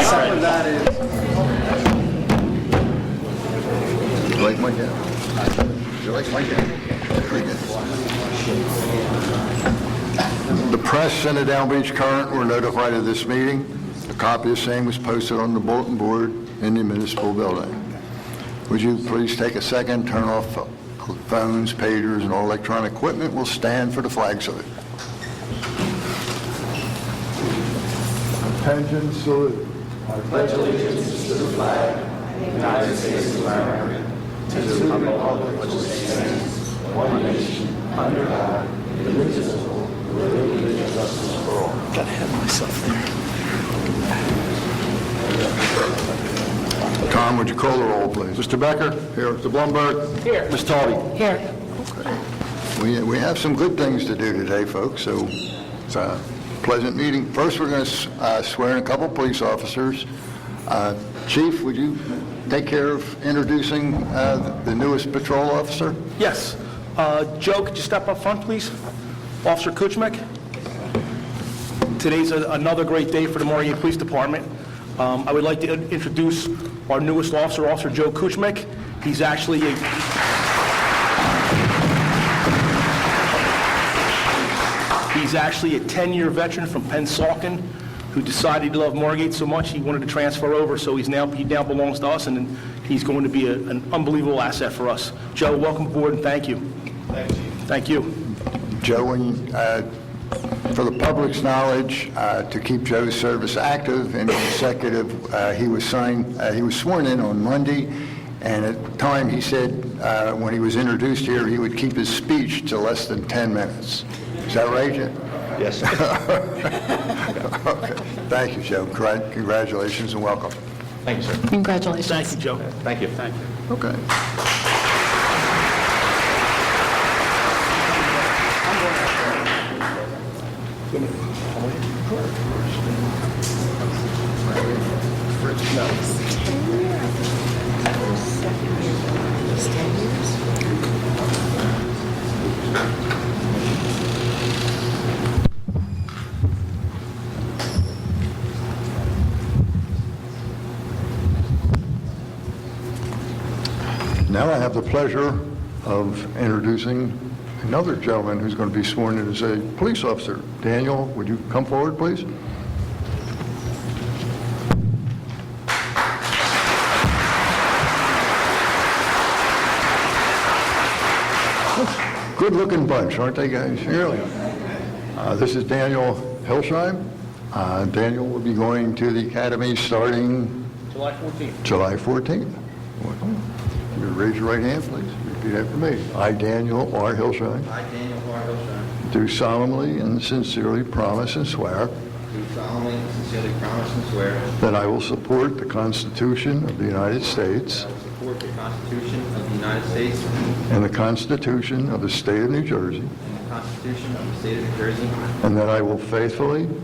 Some of that is. You like my gown? You like my gown? Very good. The press and the Down Beach Current were notified of this meeting. A copy of the same was posted on the bulletin board in the municipal building. Would you please take a second, turn off phones, pagers, and all electronic equipment? We'll stand for the flag salute. Attention, salute. I pledge allegiance to the flag of the United States of America, to the republic which stands one nation, under God, indivisible, with liberty and justice for all. Gotta have myself there. Tom, would you call the roll, please? Mr. Becker? Here. Mr. Blumberg? Here. Ms. Talby? Here. We have some good things to do today, folks, so it's a pleasant meeting. First, we're going to swear in a couple police officers. Chief, would you take care of introducing the newest patrol officer? Yes. Joe, could you step up front, please? Officer Kuchmek. Today's another great day for the Margate Police Department. I would like to introduce our newest officer, Officer Joe Kuchmek. He's actually a... He's actually a 10-year veteran from Pennsauken who decided he loved Margate so much he wanted to transfer over, so he now belongs to us, and he's going to be an unbelievable asset for us. Joe, welcome aboard, and thank you. Thank you. Joe, for the public's knowledge, to keep Joe's service active and consecutive, he was sworn in on Monday, and at the time he said when he was introduced here he would keep his speech to less than 10 minutes. Is that right, Joe? Yes. Okay. Thank you, Joe. Congratulations and welcome. Thank you, sir. Congratulations. Thank you, Joe. Thank you. Okay. Now I have the pleasure of introducing another gentleman who's going to be sworn in as a police officer. Daniel, would you come forward, please? Good-looking bunch, aren't they, guys? Really. This is Daniel Hilsheim. Daniel will be going to the academy starting July 14th. July 14th. You raise your right hand, please. Repeat after me. I, Daniel R. Hilsheim, I, Daniel R. Hilsheim, do solemnly and sincerely promise and swear do solemnly and sincerely promise and swear that I will support the Constitution of the United States that I will support the Constitution of the United States and the Constitution of the State of New Jersey, and the Constitution of the State of New Jersey, and that I will faithfully, and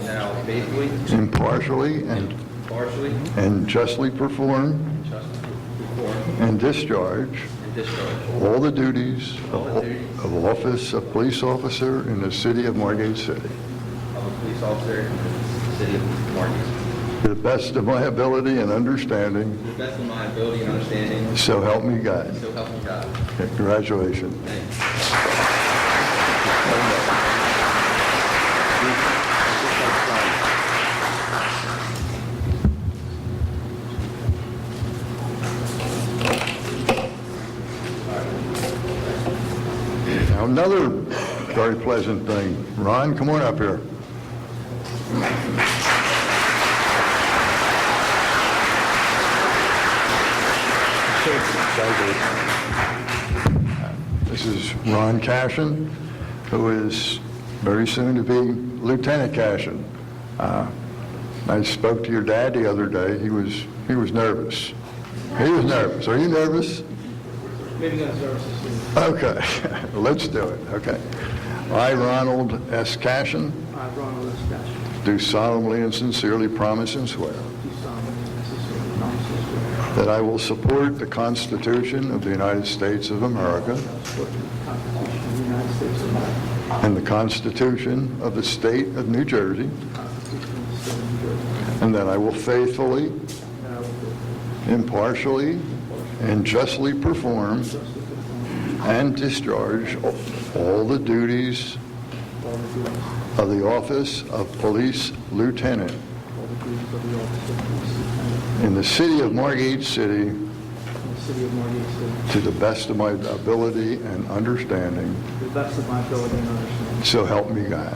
that I will faithfully, impartially, impartially, and justly perform and justly perform and discharge and discharge all the duties all the duties of office of police officer in the city of Margate City, of a police officer in the city of Margate. to the best of my ability and understanding, To the best of my ability and understanding, so help me God. so help me God. Congratulations. Thank Now, another very pleasant thing. Ron, come on up here. This is Ron Cashin, who is very soon to be Lieutenant Cashin. I spoke to your dad the other day. He was nervous. He was nervous. Are you nervous? Maybe not services. Okay, let's do it. Okay. I, Ronald S. Cashin, I, Ronald S. Cashin, do solemnly and sincerely promise and swear do solemnly and sincerely promise and swear that I will support the Constitution of the United States of America that I will support the Constitution of the United States of America, and the Constitution of the State of New Jersey, the Constitution of the State of New Jersey, and that I will faithfully, and I will faithfully, impartially, and justly perform justly perform and discharge all the duties all the duties of the office of Police Lieutenant of the office of police lieutenant in the city of Margate City in the city of Margate City to the best of my ability and understanding. to the best of my ability and understanding. So help me God.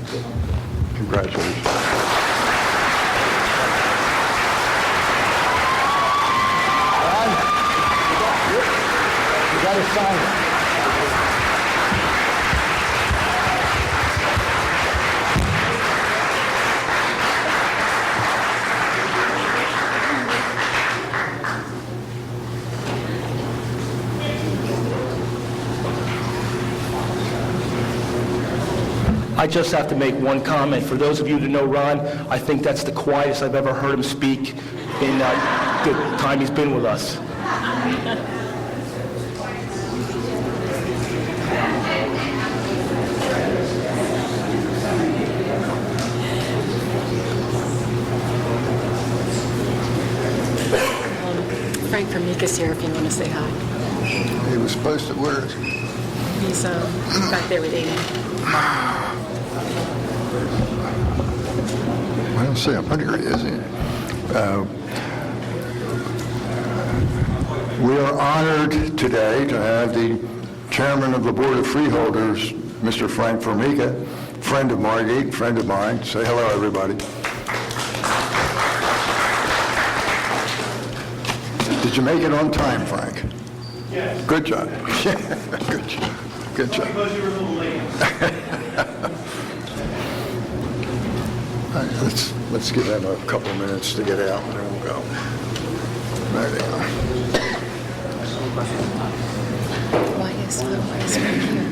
Congratulations. You got to sign it. I just have to make one comment. For those of you that know Ron, I think that's the quietest I've ever heard him speak in the time he's been with us. Frank Formica's here if you want to say hi. He was supposed to, where is he? He's back there with Amy. I don't see him. But here he is. We are honored today to have the chairman of the Board of Freeholders, Mr. Frank Formica, friend of Margate, friend of mine. Say hello, everybody. Did you make it on time, Frank? Yes. Good job. Good job. Good job. Because you were a little late. All right, let's give them a couple minutes to get out, and then we'll go. There they are. Why is Frank here?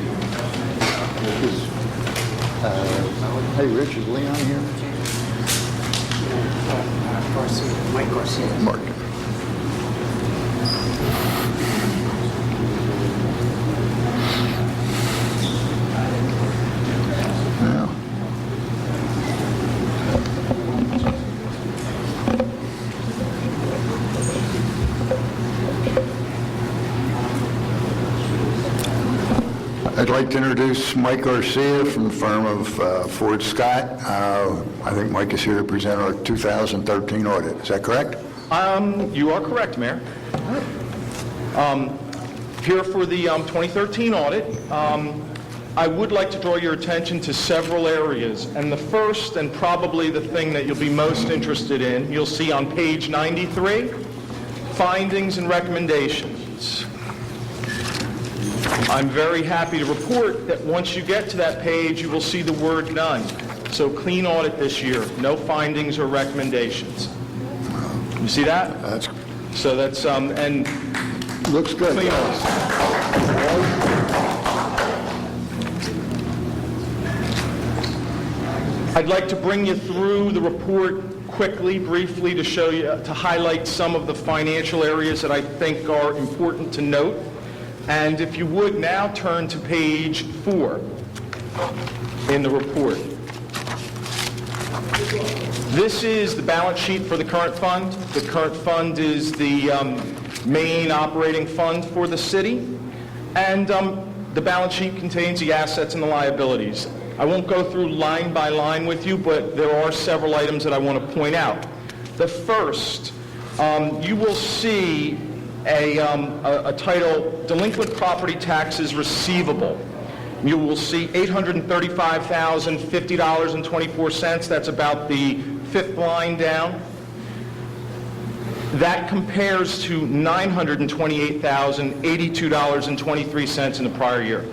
Hey, Rich, is Leon here? Mike Garcia. Mark. Now. I'd like to introduce Mike Garcia from the firm of Ford Scott. I think Mike is here to present our 2013 audit. Is that correct? You are correct, Mayor. Here for the 2013 audit, I would like to draw your attention to several areas. And the first, and probably the thing that you'll be most interested in, you'll see on page 93, findings and recommendations. I'm very happy to report that once you get to that page, you will see the word none. So clean audit this year, no findings or recommendations. You see that? That's So that's, and looks good. clean audit. I'd like to bring you through the report quickly, briefly, to show you, to highlight some of the financial areas that I think are important to note. And if you would now turn to page 4 in the report. This is the balance sheet for the current fund. The current fund is the main operating fund for the city. And the balance sheet contains the assets and the liabilities. I won't go through line by line with you, but there are several items that I want to point out. The first, you will see a title, Delinquent Property Taxes Receivable. You will see $835,050.24. That's about the fifth line down. That compares to $928,082.23 in the prior year.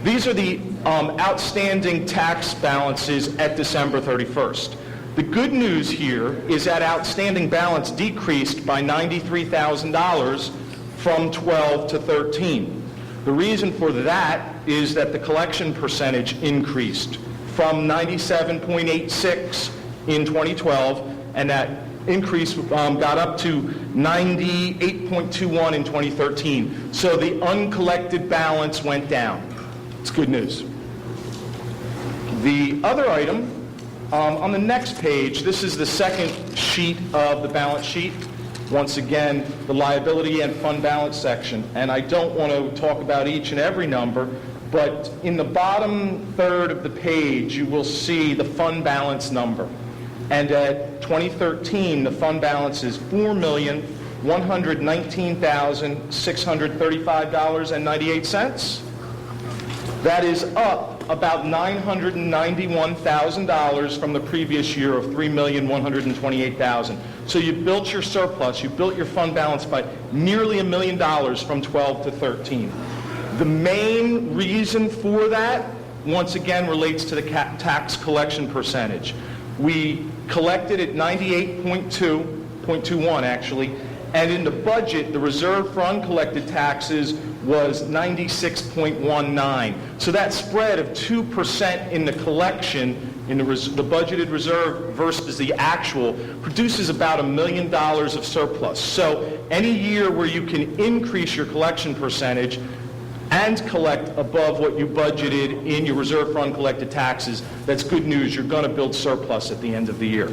These are the outstanding tax balances at December 31st. The good news here is that outstanding balance decreased by $93,000 from 12 to 13. The reason for that is that the collection percentage increased from 97.86 in 2012, and that increase got up to 98.21 in 2013. So the uncollected balance went down. It's good news. The other item On the next page, this is the second sheet of the balance sheet. Once again, the liability and fund balance section. And I don't want to talk about each and every number, but in the bottom third of the page, you will see the fund balance number. And at 2013, the fund balance is $4,119,635.98. That is up about $991,000 from the previous year of $3,128,000. So you built your surplus, you built your fund balance by nearly $1 million from 12 to 13. The main reason for that, once again, relates to the tax collection percentage. We collected at 98.21 actually, and in the budget, the reserve for uncollected taxes was 96.19. So that spread of 2% in the collection, in the budgeted reserve versus the actual, produces about $1 million of surplus. So any year where you can increase your collection percentage and collect above what you budgeted in your reserve for uncollected taxes, that's good news. You're going to build surplus at the end of the year.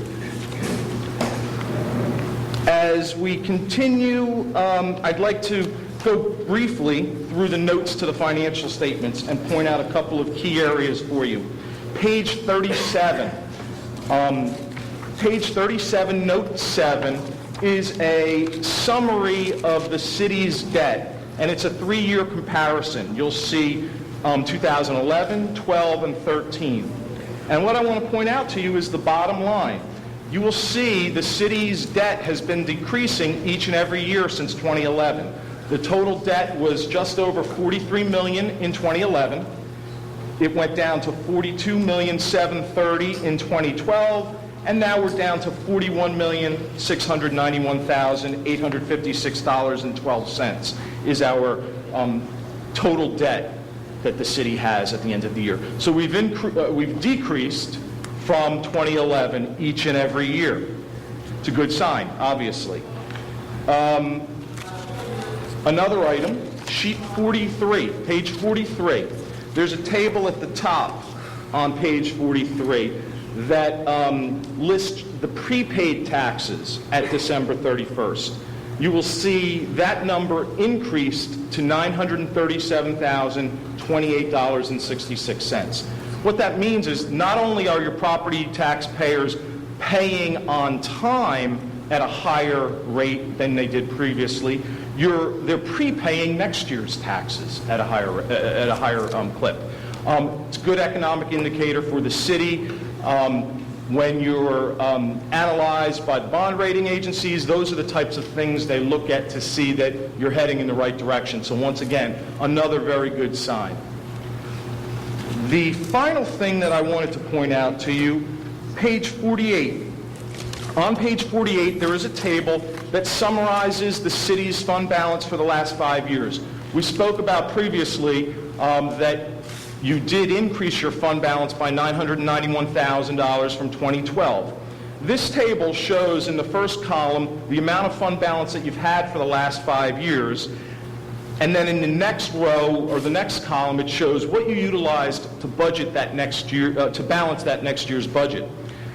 As we continue, I'd like to go briefly through the notes to the financial statements and point out a couple of key areas for you. Page 37. Page 37, note 7, is a summary of the city's debt, and it's a 3-year comparison. You'll see 2011, 12, and 13. And what I want to point out to you is the bottom line. You will see the city's debt has been decreasing each and every year since 2011. The total debt was just over $43 million in 2011. It went down to $42,730,000 in 2012, and now we're down to $41,691,856.12 is our total debt that the city has at the end of the year. So we've decreased from 2011 each and every year. It's a good sign, obviously. Another item, sheet 43, page 43. There's a table at the top on page 43 that lists the prepaid taxes at December 31st. You will see that number increased to $937,028.66. What that means is not only are your property taxpayers paying on time at a higher rate than they did previously, they're prepaying next year's taxes at a higher clip. It's a good economic indicator for the city. When you're analyzed by the bond rating agencies, those are the types of things they look at to see that you're heading in the right direction. So once again, another very good sign. The final thing that I wanted to point out to you, page 48. On page 48, there is a table that summarizes the city's fund balance for the last 5 years. We spoke about previously that you did increase your fund balance by $991,000 from 2012. This table shows in the first column the amount of fund balance that you've had for the last 5 years. And then in the next row, or the next column, it shows what you utilized to budget that next year, to balance that next year's budget.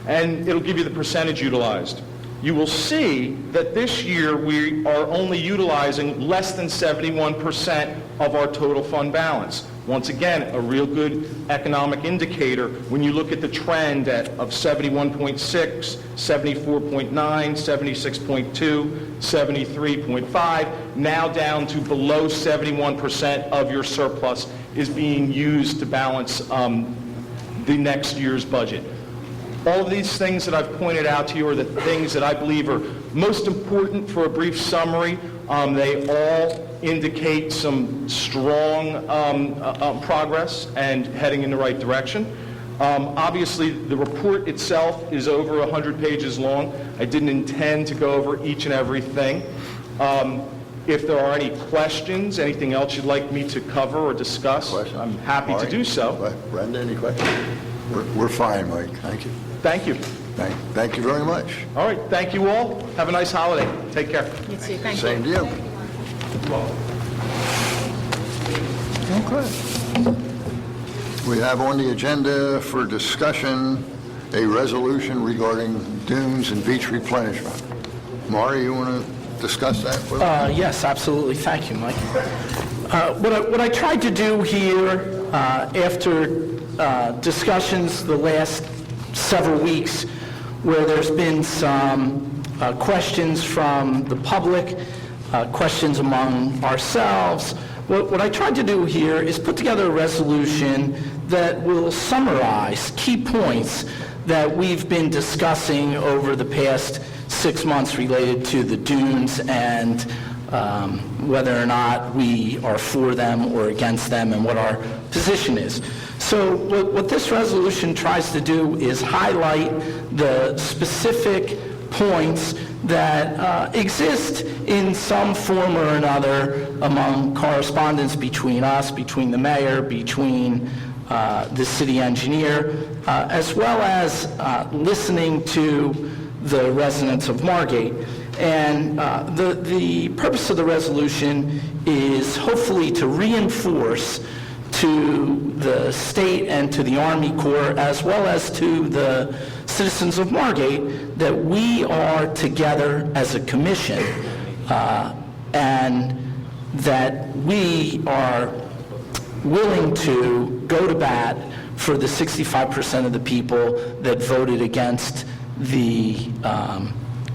And it'll give you the percentage utilized. You will see that this year we are only utilizing less than 71% of our total fund balance. Once again, a real good economic indicator when you look at the trend of 71.6, 74.9, 76.2, 73.5, now down to below 71% of your surplus is being used to balance the next year's budget. All of these things that I've pointed out to you are the things that I believe are most important for a brief summary. They all indicate some strong progress and heading in the right direction. Obviously, the report itself is over 100 pages long. I didn't intend to go over each and everything. If there are any questions, anything else you'd like me to cover or discuss, I'm happy to do so. Brenda, any questions? We're fine, Mike. Thank you. Thank you. Thank you very much. All right. Thank you all. Have a nice holiday. Take care. You too, thank you. Same to you. Okay. We have on the agenda for discussion a resolution regarding dunes and beach replenishment. Maury, you want to discuss that with us? Yes, absolutely. Thank you, Mike. What I tried to do here, after discussions the last several weeks, where there's been some questions from the public, questions among ourselves, what I tried to do here is put together a resolution that will summarize key points that we've been discussing over the past 6 months related to the dunes and whether or not we are for them or against them and what our position is. So what this resolution tries to do is highlight the specific points that exist in some form or another among correspondence between us, between the mayor, between the city engineer, as well as listening to the residents of Margate. And the purpose of the resolution is hopefully to reinforce to the state and to the Army Corps, as well as to the citizens of Margate, that we are together as a commission and that we are willing to go to bat for the 65% of the people that voted against the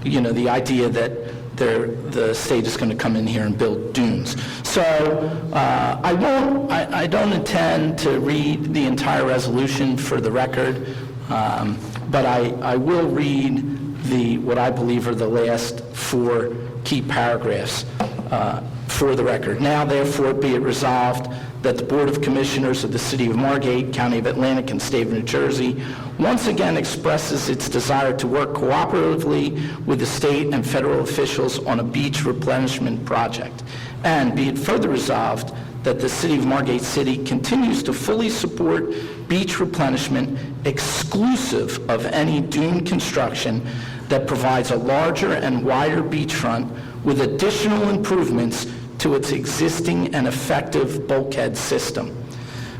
the idea that the state is going to come in here and build dunes. So I don't intend to read the entire resolution for the record, but I will read what I believe are the last 4 key paragraphs for the record. Now, therefore, be it resolved that the Board of Commissioners of the City of Margate, County of Atlantic, and State of New Jersey once again expresses its desire to work cooperatively with the state and federal officials on a beach replenishment project. And be it further resolved that the City of Margate City continues to fully support beach replenishment exclusive of any dune construction that provides a larger and wider beachfront with additional improvements to its existing and effective bulkhead system.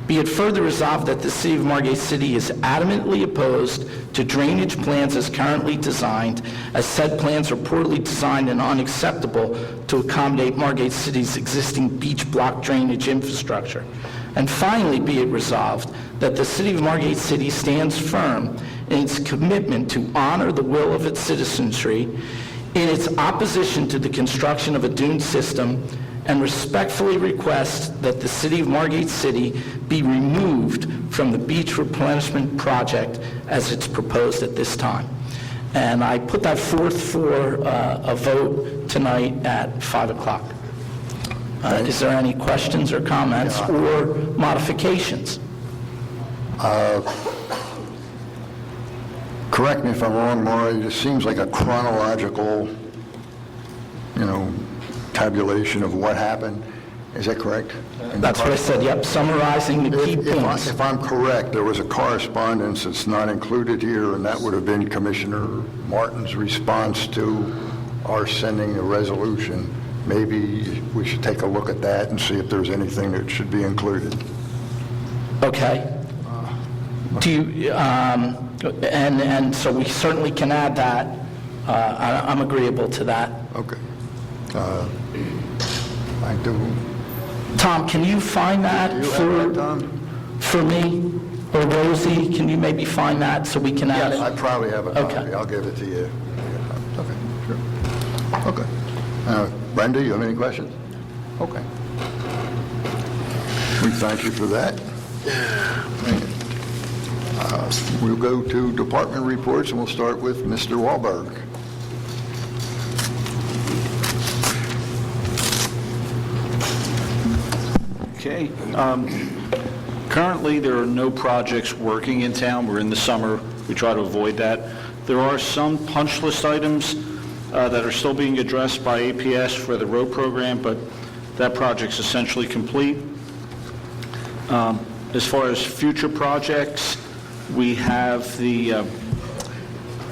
Be it further resolved that the City of Margate City is adamantly opposed to drainage plans as currently designed, as said plans are poorly designed and unacceptable to accommodate Margate City's existing beach block drainage infrastructure. And finally, be it resolved that the City of Margate City stands firm in its commitment to honor the will of its citizenry in its opposition to the construction of a dune system, and respectfully request that the City of Margate City be removed from the beach replenishment project as it's proposed at this time. And I put that forth for a vote tonight at 5 o'clock. Is there any questions or comments or modifications? Correct me if I'm wrong, Maury, this seems like a chronological, tabulation of what happened. Is that correct? That's what I said, yep, summarizing the key points. If I'm correct, there was a correspondence that's not included here, and that would have been Commissioner Martin's response to our sending a resolution. Maybe we should take a look at that and see if there's anything that should be included. Okay. Do you, and so we certainly can add that. I'm agreeable to that. Okay. I do. Tom, can you find that Do you have that, Tom? for me? Or Rosie, can you maybe find that so we can add Yes, I it? probably have a copy. Okay. I'll give it to you. Okay, sure. Okay. Brenda, you have any questions? Okay. We thank you for that. We'll go to department reports, and we'll start with Mr. Wahlberg. Okay. Currently, there are no projects working in town. We're in the summer. We try to avoid that. There are some punch list items that are still being addressed by APS for the road program, but that project's essentially complete. As far as future projects, we have the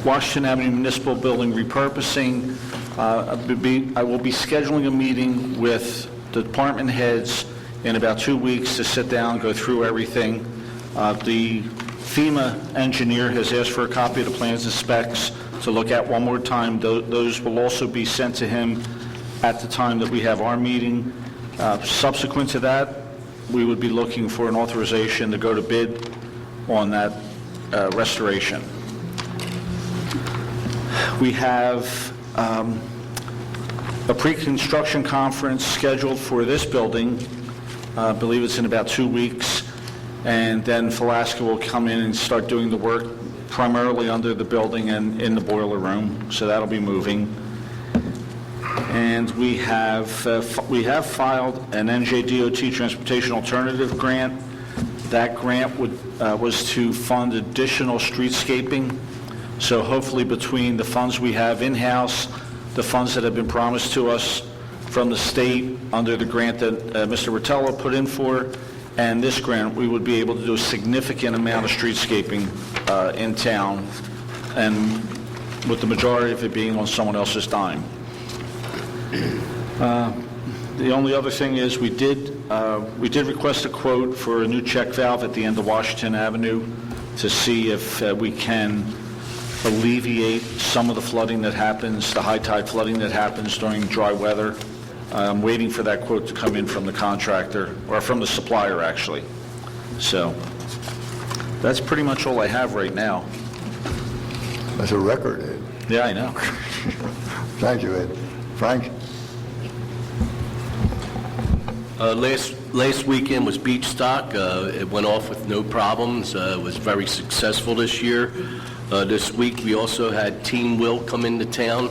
Washington Avenue Municipal Building repurposing. I will be scheduling a meeting with the department heads in about 2 weeks to sit down, go through everything. The FEMA engineer has asked for a copy of the plans and specs to look at one more time. Those will also be sent to him at the time that we have our meeting. Subsequent to that, we would be looking for an authorization to go to bid on that restoration. We have a pre-construction conference scheduled for this building. I believe it's in about 2 weeks. And then Velasco will come in and start doing the work primarily under the building and in the boiler room. So that'll be moving. And we have filed an NJDOT Transportation Alternative Grant. That grant was to fund additional streetscaping. So hopefully between the funds we have in-house, the funds that have been promised to us from the state under the grant that Mr. Rotella put in for, and this grant, we would be able to do a significant amount of streetscaping in town, and with the majority of it being on someone else's dime. The only other thing is we did request a quote for a new check valve at the end of Washington Avenue to see if we can alleviate some of the flooding that happens, the high tide flooding that happens during dry weather. I'm waiting for that quote to come in from the contractor, or from the supplier, actually. So that's pretty much all I have right now. That's a record, Ed. Yeah, I know. Thank you, Ed. Frank? Last weekend was beach stock. It went off with no problems. It was very successful this year. This week we also had Team Will come into town,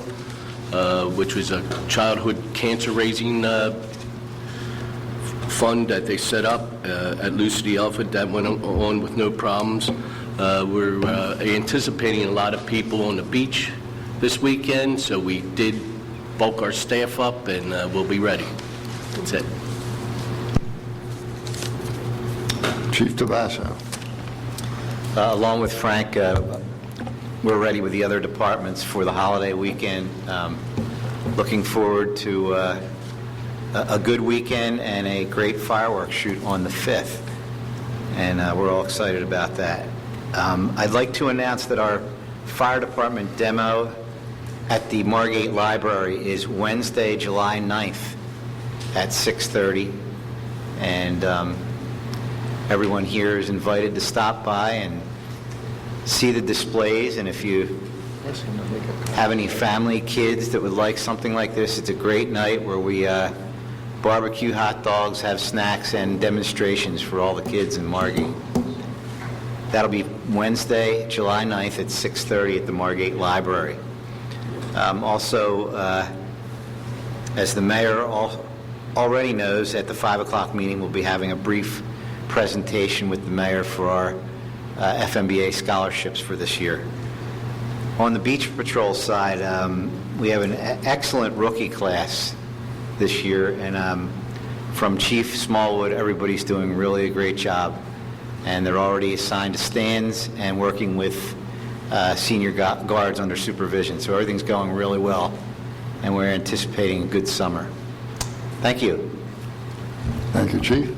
which was a childhood cancer-raising fund that they set up at Lucy the Elephant. That went on with no problems. We're anticipating a lot of people on the beach this weekend, so we did bulk our staff up, and we'll be ready. That's it. Chief Tabasco. Along with Frank, we're ready with the other departments for the holiday weekend. Looking forward to a good weekend and a great fireworks shoot on the 5th. And we're all excited about that. I'd like to announce that our fire department demo at the Margate Library is Wednesday, July 9th at 6:30. And everyone here is invited to stop by and see the displays. And if you have any family, kids that would like something like this, it's a great night where we barbecue hot dogs, have snacks, and demonstrations for all the kids in Margate. That'll be Wednesday, July 9th at 6:30 at the Margate Library. Also, as the mayor already knows, at the 5 o'clock meeting, we'll be having a brief presentation with the mayor for our FMBA scholarships for this year. On the Beach Patrol side, we have an excellent rookie class this year, and from Chief Smallwood, everybody's doing really a great job, and they're already assigned to stands and working with senior guards under supervision, so everything's going really well, and we're anticipating a good summer. Thank you. Thank you, Chief.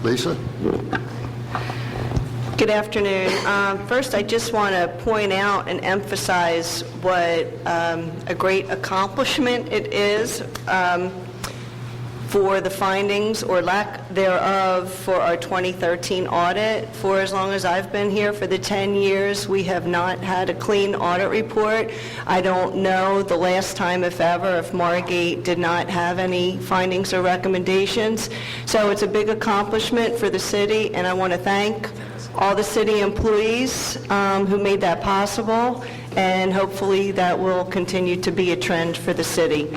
Lisa? Good afternoon. First, I just want to point out and emphasize what a great accomplishment it is for the findings or lack thereof for our 2013 audit. For as long as I've been here, for the 10 years, we have not had a clean audit report. I don't know the last time, if ever, if Margate did not have any findings or recommendations. So it's a big accomplishment for the city, and I want to thank all the city employees who made that possible, and hopefully that will continue to be a trend for the city.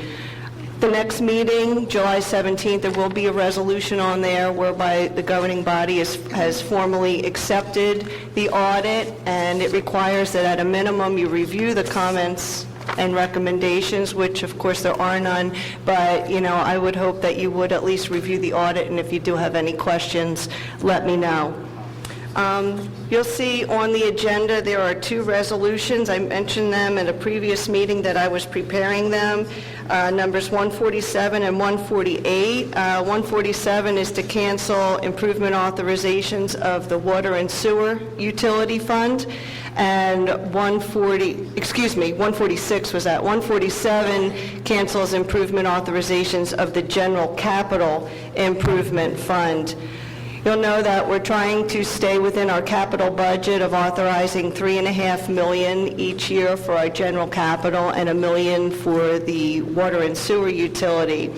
The next meeting, July 17th, there will be a resolution on there whereby the governing body has formally accepted the audit, and it requires that at a minimum you review the comments and recommendations, which of course there are none, but I would hope that you would at least review the audit, and if you do have any questions, let me know. You'll see on the agenda, there are two resolutions. I mentioned them at a previous meeting that I was preparing them, numbers 147 and 148. 147 is to cancel improvement authorizations of the water and sewer utility fund, and 146 was that. 147 cancels improvement authorizations of the general capital improvement fund. You'll know that we're trying to stay within our capital budget of authorizing $3.5 million each year for our general capital and $1 million for the water and sewer utility.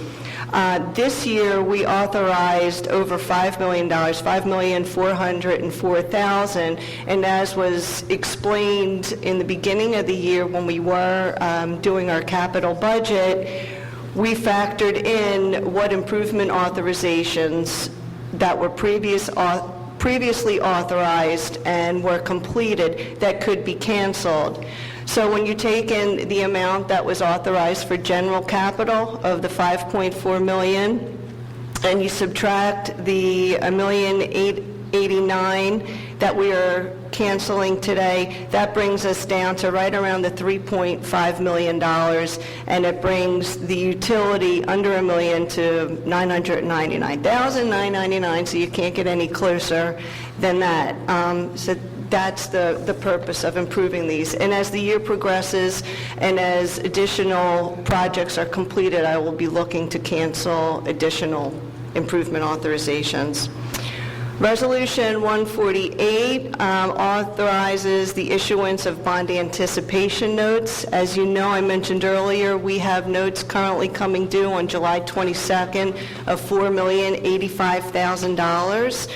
This year, we authorized over $5 million, $5,404,000, and as was explained in the beginning of the year when we were doing our capital budget, we factored in what improvement authorizations that were previously authorized and were completed that could be canceled. So when you take in the amount that was authorized for general capital of the $5.4 million, and you subtract the $1,889,000 that we are canceling today, that brings us down to right around the $3.5 million, and it brings the utility under $1 million to $999,999, so you can't get any closer than that. So that's the purpose of improving these. And as the year progresses and as additional projects are completed, I will be looking to cancel additional improvement authorizations. Resolution 148 authorizes the issuance of bond anticipation notes. As you know, I mentioned earlier, we have notes currently coming due on July 22nd of $4,085,000.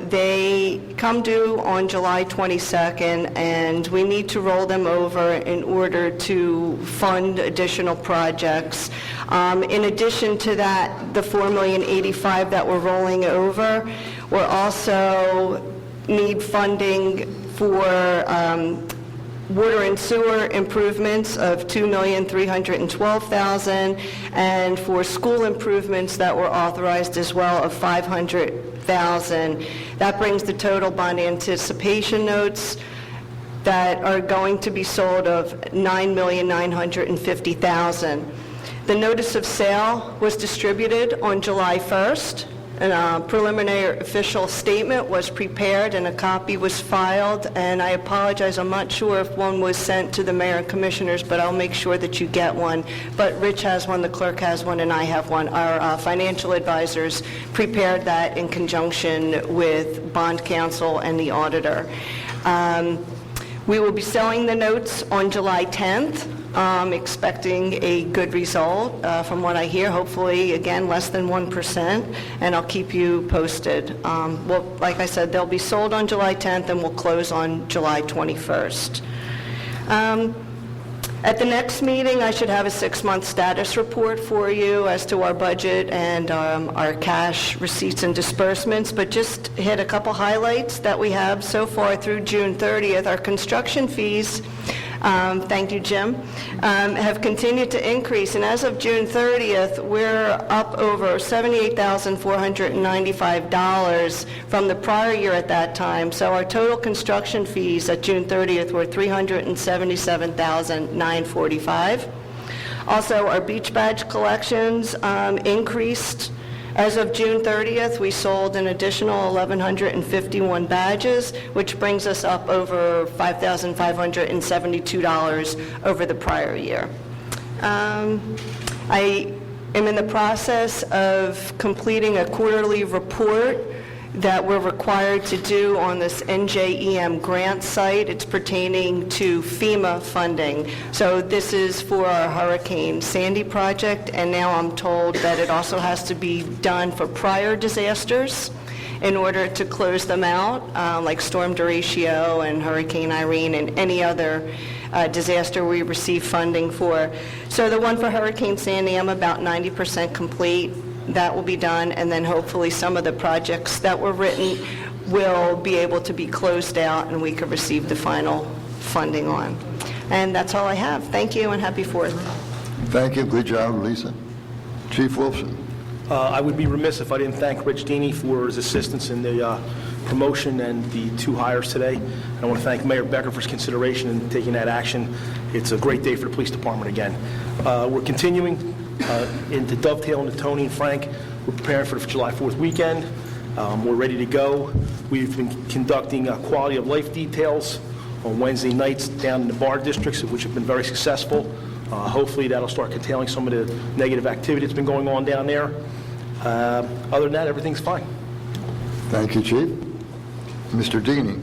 They come due on July 22nd, and we need to roll them over in order to fund additional projects. In addition to that, the $4,085,000 that we're rolling over, we'll also need funding for water and sewer improvements of $2,312,000, and for school improvements that were authorized as well of $500,000. That brings the total bond anticipation notes that are going to be sold of $9,950,000. The notice of sale was distributed on July 1st. A preliminary official statement was prepared and a copy was filed, and I apologize, I'm not sure if one was sent to the mayor and commissioners, but I'll make sure that you get one. But Rich has one, the clerk has one, and I have one. Our financial advisors prepared that in conjunction with bond counsel and the auditor. We will be selling the notes on July 10th. Expecting a good result from what I hear, hopefully, again, less than 1%, and I'll keep you posted. Well, like I said, they'll be sold on July 10th, and we'll close on July 21st. At the next meeting, I should have a 6-month status report for you as to our budget and our cash receipts and disbursements, but just hit a couple highlights that we have so far through June 30th. Our construction fees, thank you, Jim, have continued to increase, and as of June 30th, we're up over $78,495 from the prior year at that time. So our total construction fees at June 30th were $377,945. Also, our beach badge collections increased. As of June 30th, we sold an additional 1,151 badges, which brings us up over $5,572 over the prior year. I am in the process of completing a quarterly report that we're required to do on this NJEM grant site. It's pertaining to FEMA funding. So this is for our Hurricane Sandy project, and now I'm told that it also has to be done for prior disasters in order to close them out, like Storm Derecho and Hurricane Irene and any other disaster we receive funding for. So the one for Hurricane Sandy, I'm about 90% complete. That will be done, and then hopefully some of the projects that were written will be able to be closed out and we could receive the final funding on. And that's all I have. Thank you and happy 4th. Thank you. Good job, Lisa. Chief Wilson. I would be remiss if I didn't thank Rich Deeney for his assistance in the promotion and the 2 hires today. And I want to thank Mayor Becker for his consideration in taking that action. It's a great day for the police department again. We're continuing into dovetail into Tony and Frank. We're preparing for the July 4th weekend. We're ready to go. We've been conducting quality of life details on Wednesday nights down in the bar districts, which have been very successful. Hopefully that'll start curtailing some of the negative activity that's been going on down there. Other than that, everything's fine. Thank you, Chief. Mr. Deeney.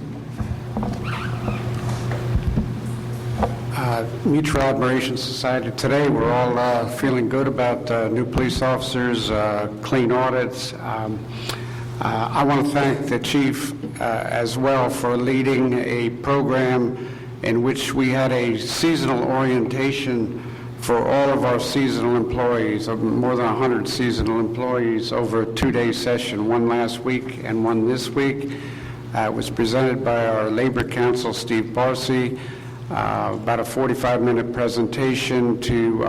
Mutual Admiration Society. Today, we're all feeling good about new police officers, clean audits. I want to thank the chief as well for leading a program in which we had a seasonal orientation for all of our seasonal employees, more than 100 seasonal employees, over a 2-day session, one last week and one this week. It was presented by our Labor Counsel, Steve Barcy, about a 45-minute presentation to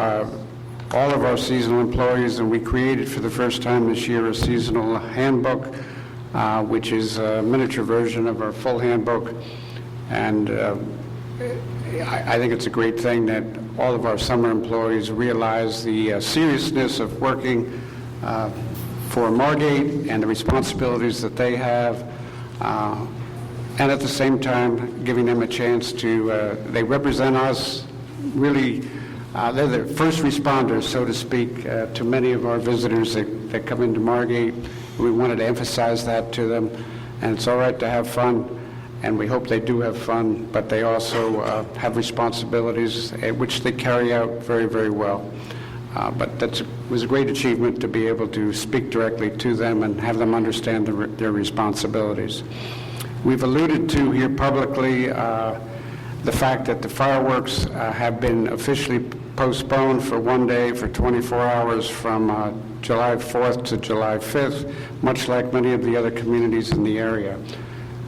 all of our seasonal employees, and we created for the first time this year a seasonal handbook, which is a miniature version of our full handbook. And I think it's a great thing that all of our summer employees realize the seriousness of working for Margate and the responsibilities that they have, and at the same time giving them a chance to, they represent us really. They're the first responders, so to speak, to many of our visitors that come into Margate. We wanted to emphasize that to them, and it's all right to have fun, and we hope they do have fun, but they also have responsibilities which they carry out very, very well. But that was a great achievement to be able to speak directly to them and have them understand their responsibilities. We've alluded to here publicly the fact that the fireworks have been officially postponed for one day for 24 hours from July 4th to July 5th, much like many of the other communities in the area.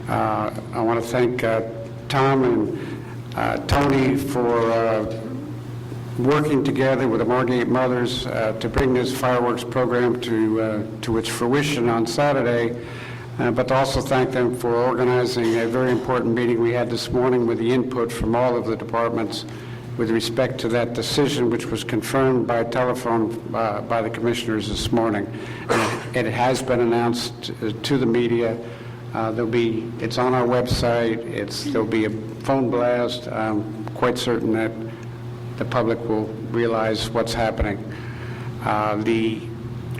I want to thank Tom and Tony for working together with the Margate Mothers to bring this fireworks program to its fruition on Saturday. But to also thank them for organizing a very important meeting we had this morning with the input from all of the departments with respect to that decision, which was confirmed by telephone by the commissioners this morning. And it has been announced to the media. It's on our website. There'll be a phone blast. I'm quite certain that the public will realize what's happening. The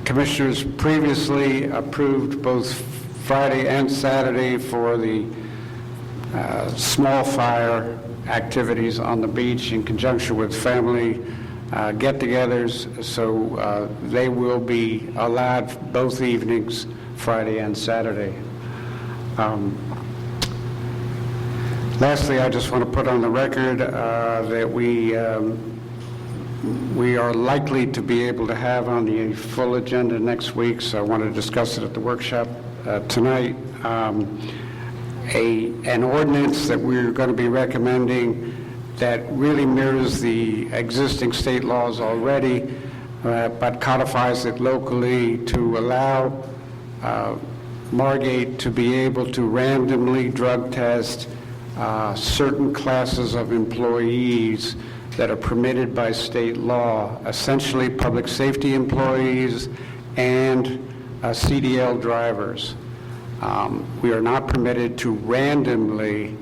commissioners previously approved both Friday and Saturday for the small fire activities on the beach in conjunction with family get-togethers, so they will be allowed both evenings, Friday and Saturday. Lastly, I just want to put on the record that we are likely to be able to have on the full agenda next week, so I want to discuss it at the workshop tonight, an ordinance that we're going to be recommending that really mirrors the existing state laws already, but codifies it locally to allow Margate to be able to randomly drug test certain classes of employees that are permitted by state law, essentially public safety employees and CDL drivers. We are not permitted to randomly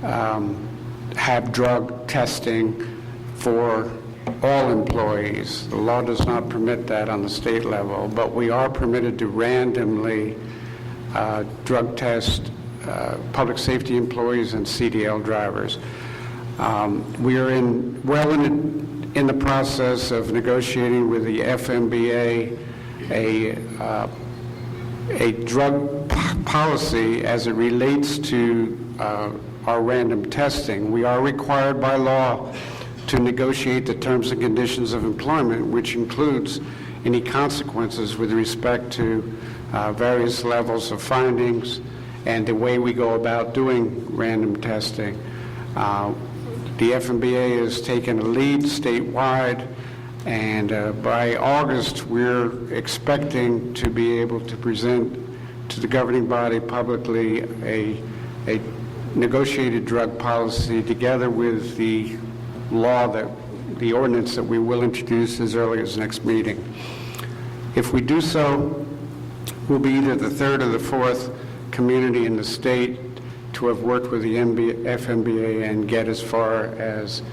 have drug testing for all employees. The law does not permit that on the state level, but we are permitted to randomly drug test public safety employees and CDL drivers. We are in the process of negotiating with the FMBA a drug policy as it relates to our random testing. We are required by law to negotiate the terms and conditions of employment, which includes any consequences with respect to various levels of findings and the way we go about doing random testing. The FMBA has taken a lead statewide, and by August we're expecting to be able to present to the governing body publicly a negotiated drug policy together with the the ordinance that we will introduce as early as next meeting. If we do so, we'll be either the third or the fourth community in the state to have worked with the FMBA and get as far as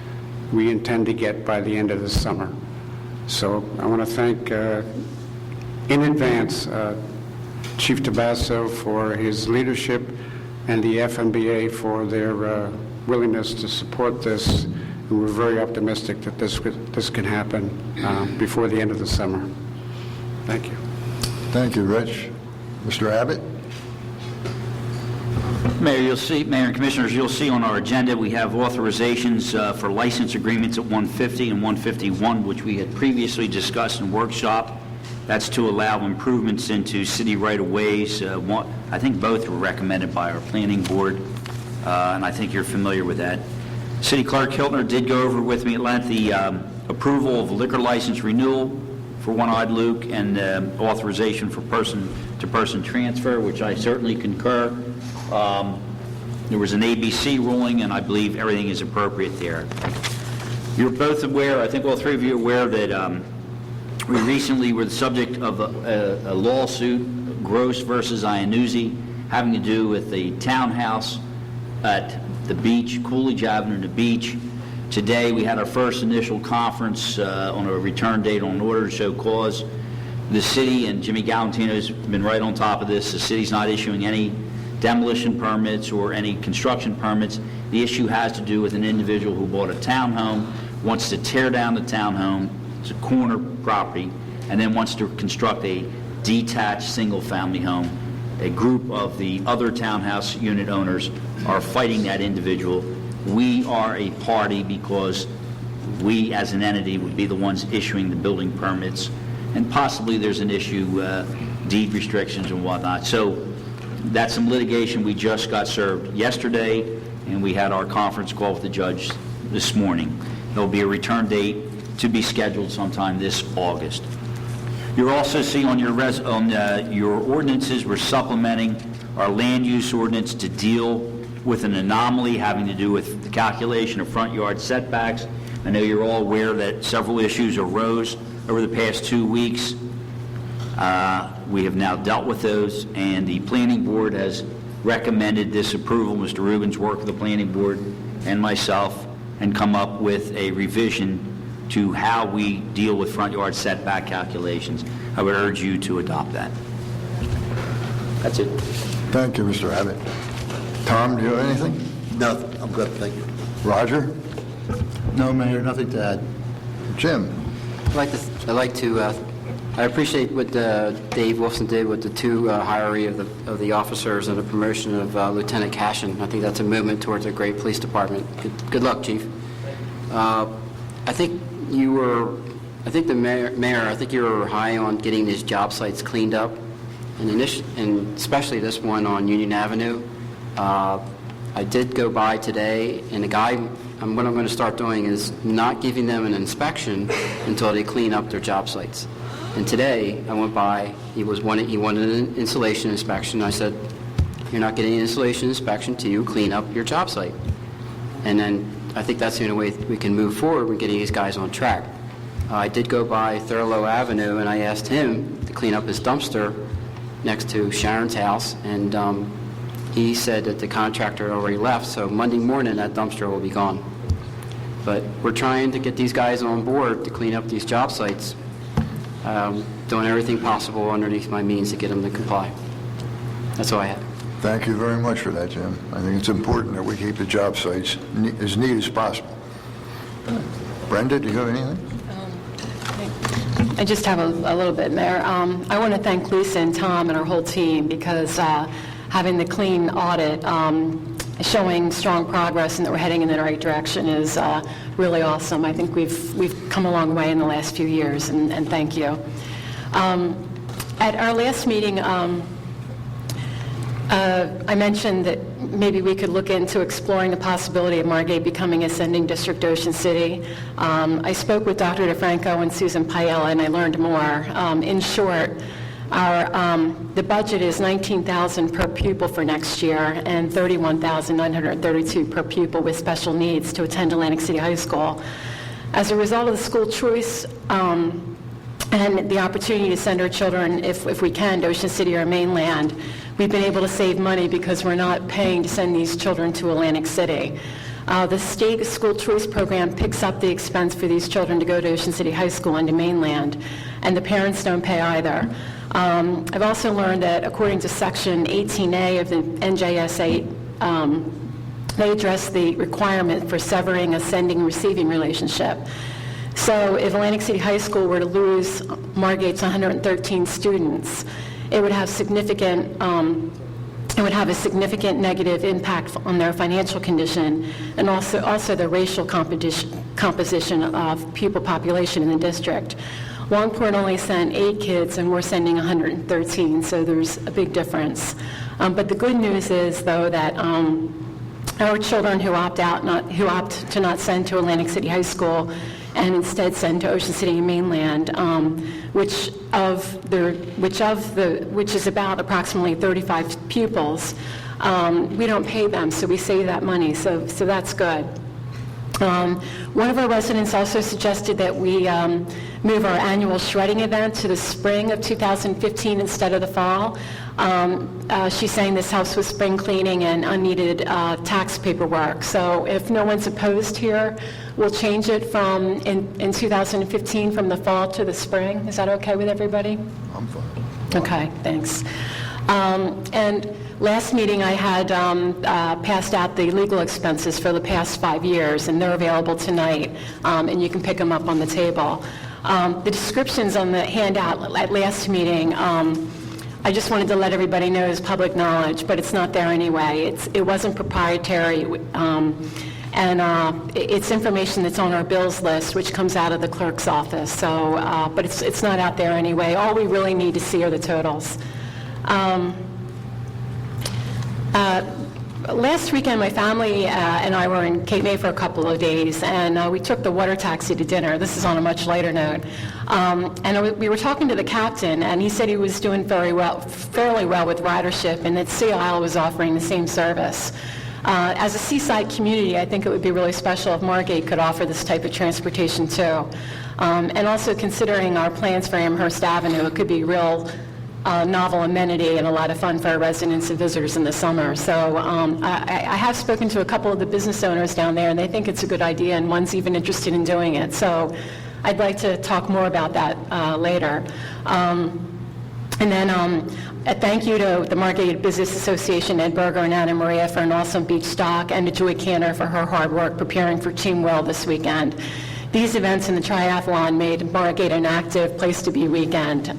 we intend to get by the end of the summer. So I want to thank in advance Chief Tabasso for his leadership and the FMBA for their willingness to support this. And we're very optimistic that this can happen before the end of the summer. Thank you. Thank you, Rich. Mr. Abbott? Mayor and Commissioners, you'll see on our agenda we have authorizations for license agreements at 150 and 151, which we had previously discussed in workshop. That's to allow improvements into city right-of-ways. I think both were recommended by our planning board, and I think you're familiar with that. City Clerk Hiltner did go over with me at length the approval of liquor license renewal for One-Eyed Luke and authorization for person-to-person transfer, which I certainly concur. There was an ABC ruling, and I believe everything is appropriate there. You're both aware, I think all three of you are aware, that we recently were the subject of a lawsuit, Gross versus Iannuzzi, having to do with the townhouse at the beach, Coolidge Avenue and the beach. Today we had our first initial conference on a return date on order to show cause. The city, and Jimmy Galantino's been right on top of this, the city's not issuing any demolition permits or any construction permits. The issue has to do with an individual who bought a townhome, wants to tear down the townhome, it's a corner property, and then wants to construct a detached single-family home. A group of the other townhouse unit owners are fighting that individual. We are a party because we as an entity would be the ones issuing the building permits, and possibly there's an issue, deed restrictions and whatnot. So that's some litigation we just got served yesterday, and we had our conference call with the judge this morning. There'll be a return date to be scheduled sometime this August. You'll also see on your ordinances, we're supplementing our land use ordinance to deal with an anomaly having to do with the calculation of front yard setbacks. I know you're all aware that several issues arose over the past 2 weeks. We have now dealt with those, and the planning board has recommended this approval. Mr. Rubin's worked with the planning board and myself and come up with a revision to how we deal with front yard setback calculations. I would urge you to adopt that. That's it. Thank you, Mr. Abbott. Tom, do you have anything? No, I'm good, thank you. Roger? No, Mayor, nothing to add. Jim? I appreciate what Dave Wolfson did with the two hiree of the officers and the promotion of Lieutenant Cashin. I think that's a movement towards a great police department. Good luck, Chief. I think the mayor, I think you were high on getting these job sites cleaned up, and especially this one on Union Avenue. I did go by today, and the guy, what I'm going to start doing is not giving them an inspection until they clean up their job sites. And today, I went by, he wanted an insulation inspection. I said, you're not getting an insulation inspection until you clean up your job site. And then I think that's the only way we can move forward with getting these guys on track. I did go by Thurlow Avenue, and I asked him to clean up his dumpster next to Sharon's house, and he said that the contractor already left, so Monday morning that dumpster will be gone. But we're trying to get these guys on board to clean up these job sites, doing everything possible underneath my means to get them to comply. That's all I have. Thank you very much for that, Jim. I think it's important that we keep the job sites as neat as possible. Brenda, do you have anything? I just have a little bit, Mayor. I want to thank Lisa and Tom and our whole team because having the clean audit showing strong progress and that we're heading in the right direction is really awesome. I think we've come a long way in the last few years, and thank you. At our last meeting, I mentioned that maybe we could look into exploring the possibility of Margate becoming a sending district to Ocean City. I spoke with Dr. DeFranco and Susan Paella, and I learned more. In short, The budget is $19,000 per pupil for next year and $31,932 per pupil with special needs to attend Atlantic City High School. As a result of the school choice and the opportunity to send our children, if we can, to Ocean City or mainland, we've been able to save money because we're not paying to send these children to Atlantic City. The state school choice program picks up the expense for these children to go to Ocean City High School and to mainland, and the parents don't pay either. I've also learned that according to Section 18A of the NJSA, they address the requirement for severing a sending-receiving relationship. So if Atlantic City High School were to lose Margate's 113 students, it would have a significant negative impact on their financial condition and also the racial composition of pupil population in the district. Longport only sent 8 kids, and we're sending 113, so there's a big difference. But the good news is, though, that our children who opt to not send to Atlantic City High School and instead send to Ocean City and mainland, which is about approximately 35 pupils, we don't pay them, so we save that money, so that's good. One of our residents also suggested that we move our annual shredding event to the spring of 2015 instead of the fall. She's saying this helps with spring cleaning and unneeded tax paperwork. So if no one's opposed here, we'll change it from in 2015 from the fall to the spring. Is that okay with everybody? I'm fine. Okay, thanks. And last meeting I had passed out the legal expenses for the past 5 years, and they're available tonight, and you can pick them up on the table. The descriptions on the handout at last meeting, I just wanted to let everybody know is public knowledge, but it's not there anyway. It wasn't proprietary, and it's information that's on our bills list, which comes out of the clerk's office. So, but it's not out there anyway. All we really need to see are the totals. Last weekend, my family and I were in Cape May for a couple of days, and we took the water taxi to dinner. This is on a much lighter note. And we were talking to the captain, and he said he was doing fairly well with ridership, and that Sea Isle was offering the same service. As a seaside community, I think it would be really special if Margate could offer this type of transportation too. And also considering our plans for Amherst Avenue, it could be real novel amenity and a lot of fun for our residents and visitors in the summer. So I have spoken to a couple of the business owners down there, and they think it's a good idea, and one's even interested in doing it. So I'd like to talk more about that later. And then a thank you to the Margate Business Association, Ed Berger and Anna Maria, for an awesome beach stock, and to Joy Cantor for her hard work preparing for Team Will this weekend. These events and the triathlon made Margate an active place to be weekend.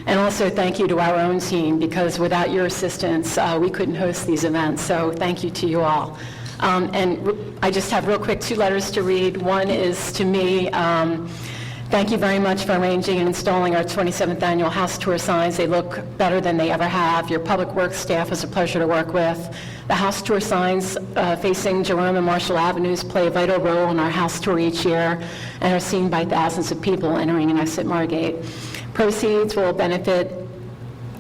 And also thank you to our own team, because without your assistance, we couldn't host these events. So thank you to you all. And I just have real quick 2 letters to read. One is to me. Thank you very much for arranging and installing our 27th annual house tour signs. They look better than they ever have. Your public works staff is a pleasure to work with. The house tour signs facing Jerome and Marshall Avenues play a vital role in our house tour each year and are seen by thousands of people entering and exit Margate. Proceeds will benefit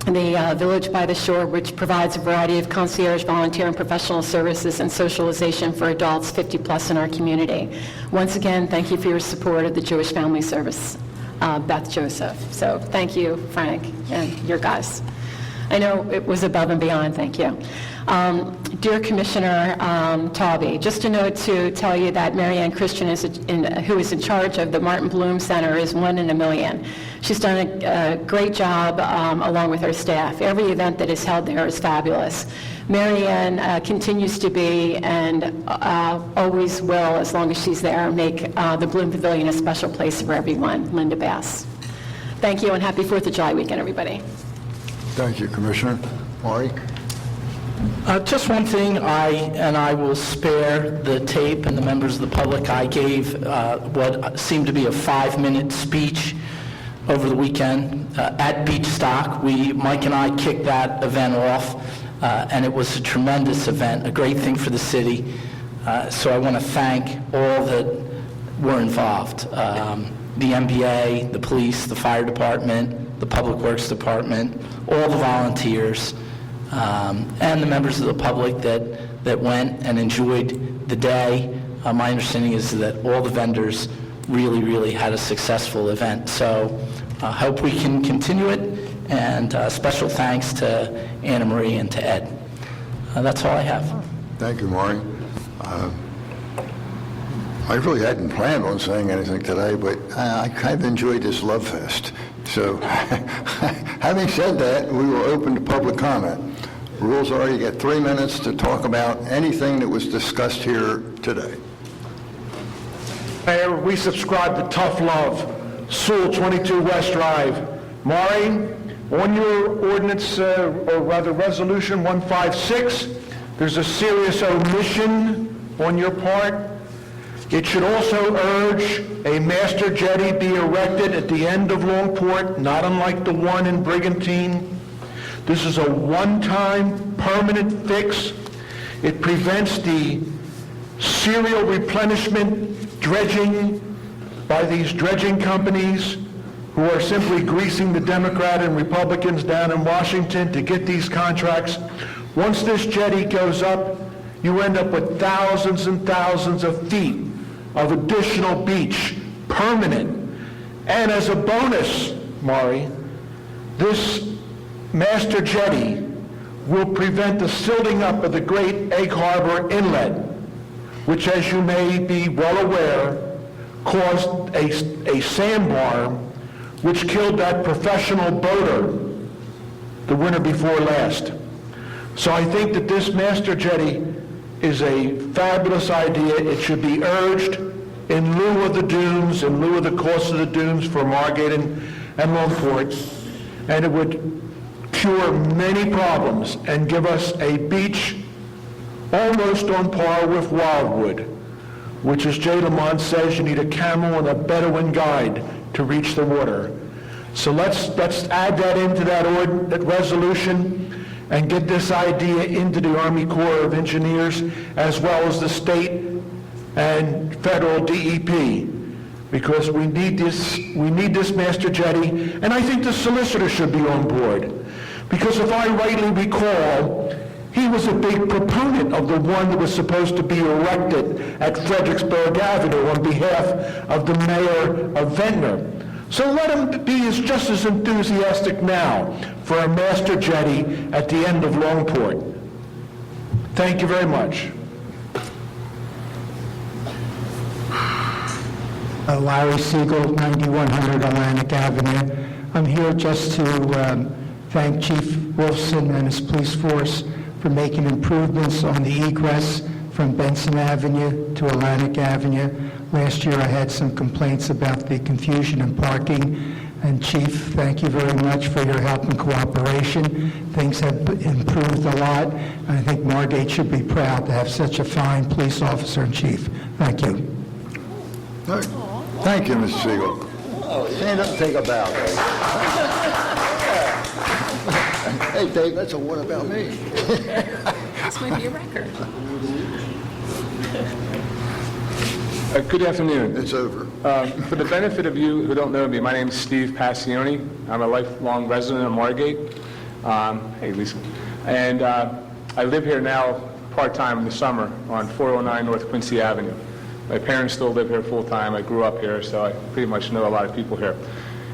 the Village by the Shore, which provides a variety of concierge, volunteer, and professional services and socialization for adults 50+ in our community. Once again, thank you for your support of the Jewish Family Service, Beth Joseph. So thank you, Frank, and your guys. I know it was above and beyond. Thank you. Dear Commissioner Tawby, just a note to tell you that Marianne Christian, who is in charge of the Martin Bloom Center, is 1 in a million. She's done a great job along with her staff. Every event that is held there is fabulous. Marianne continues to be and always will, as long as she's there, make the Bloom Pavilion a special place for everyone. Linda Bass. Thank you, and happy 4th of July weekend, everybody. Thank you, Commissioner. Maury? Just one thing, I will spare the tape and the members of the public. I gave what seemed to be a 5-minute speech over the weekend at Beach Stock. Mike and I kicked that event off, and it was a tremendous event, a great thing for the city. So I want to thank all that were involved, the MBA, the police, the fire department, the Public Works Department, all the volunteers, and the members of the public that went and enjoyed the day. My understanding is that all the vendors really, really had a successful event. So I hope we can continue it, and special thanks to Anna Marie and to Ed. That's all I have. Thank you, Maury. I really hadn't planned on saying anything today, but I kind of enjoyed this love fest. So having said that, we will open to public comment. Rules are you get 3 minutes to talk about anything that was discussed here today. Mayor, we subscribe to tough love. Sewell, 22 West Drive. Maury, on your ordinance, or rather Resolution 156, there's a serious omission on your part. It should also urge a master jetty be erected at the end of Longport, not unlike the one in Brigantine. This is a one-time permanent fix. It prevents the serial replenishment dredging by these dredging companies who are simply greasing the Democrat and Republicans down in Washington to get these contracts. Once this jetty goes up, you end up with thousands and thousands of feet of additional beach, permanent. And as a bonus, Maury, this master jetty will prevent the silting up of the Great Egg Harbor Inlet, which, as you may be well aware, caused a sandbar which killed that professional boater the winter before last. So I think that this master jetty is a fabulous idea. It should be urged in lieu of the dunes, in lieu of the cost of the dunes for Margate and Longport, and it would cure many problems and give us a beach almost on par with Wildwood, which, as Jay Lamont says, you need a camel and a Bedouin guide to reach the water. So let's add that into that resolution and get this idea into the Army Corps of Engineers as well as the state and federal DEP, because we need this master jetty, and I think the solicitor should be on board, because if I rightly recall, he was a big proponent of the one that was supposed to be erected at Fredericksburg Avenue on behalf of the mayor of Ventnor. So let him be just as enthusiastic now for a master jetty at the end of Longport. Thank you very much. Larry Siegel, 9100 Atlantic Avenue. I'm here just to thank Chief Wolfson and his police force for making improvements on the egress from Benson Avenue to Atlantic Avenue. Last year I had some complaints about the confusion in parking, and Chief, thank you very much for your help and cooperation. Things have improved a lot, and I think Margate should be proud to have such a fine police officer and chief. Thank you. All right. Thank you, Mr. Siegel. Stand up and take a bow. Hey, Dave, that's a what about me? This might be a record. Good afternoon. It's over. For the benefit of you who don't know me, my name is Steve Passioni. I'm a lifelong resident of Margate. Hey, Lisa. And I live here now part-time in the summer on 409 North Quincy Avenue. My parents still live here full-time. I grew up here, so I pretty much know a lot of people here.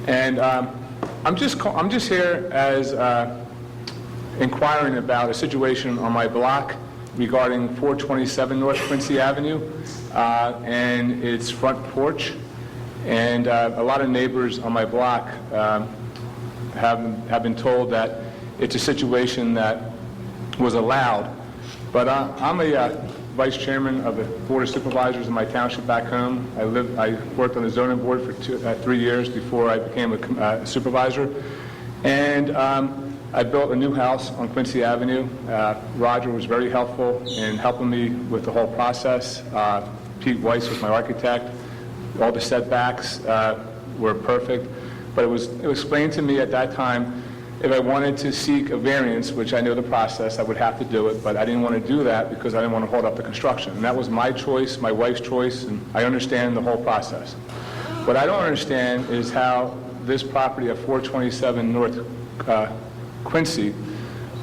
And I'm just here as inquiring about a situation on my block regarding 427 North Quincy Avenue and its front porch. And a lot of neighbors on my block have been told that it's a situation that was allowed. But I'm a vice chairman of the Board of Supervisors in my township back home. I worked on the zoning board for 3 years before I became a supervisor. And I built a new house on Quincy Avenue. Roger was very helpful in helping me with the whole process. Pete Weiss was my architect. All the setbacks were perfect. But it was explained to me at that time, if I wanted to seek a variance, which I know the process, I would have to do it, but I didn't want to do that because I didn't want to hold up the construction. And that was my choice, my wife's choice, and I understand the whole process. What I don't understand is how this property at 427 North Quincy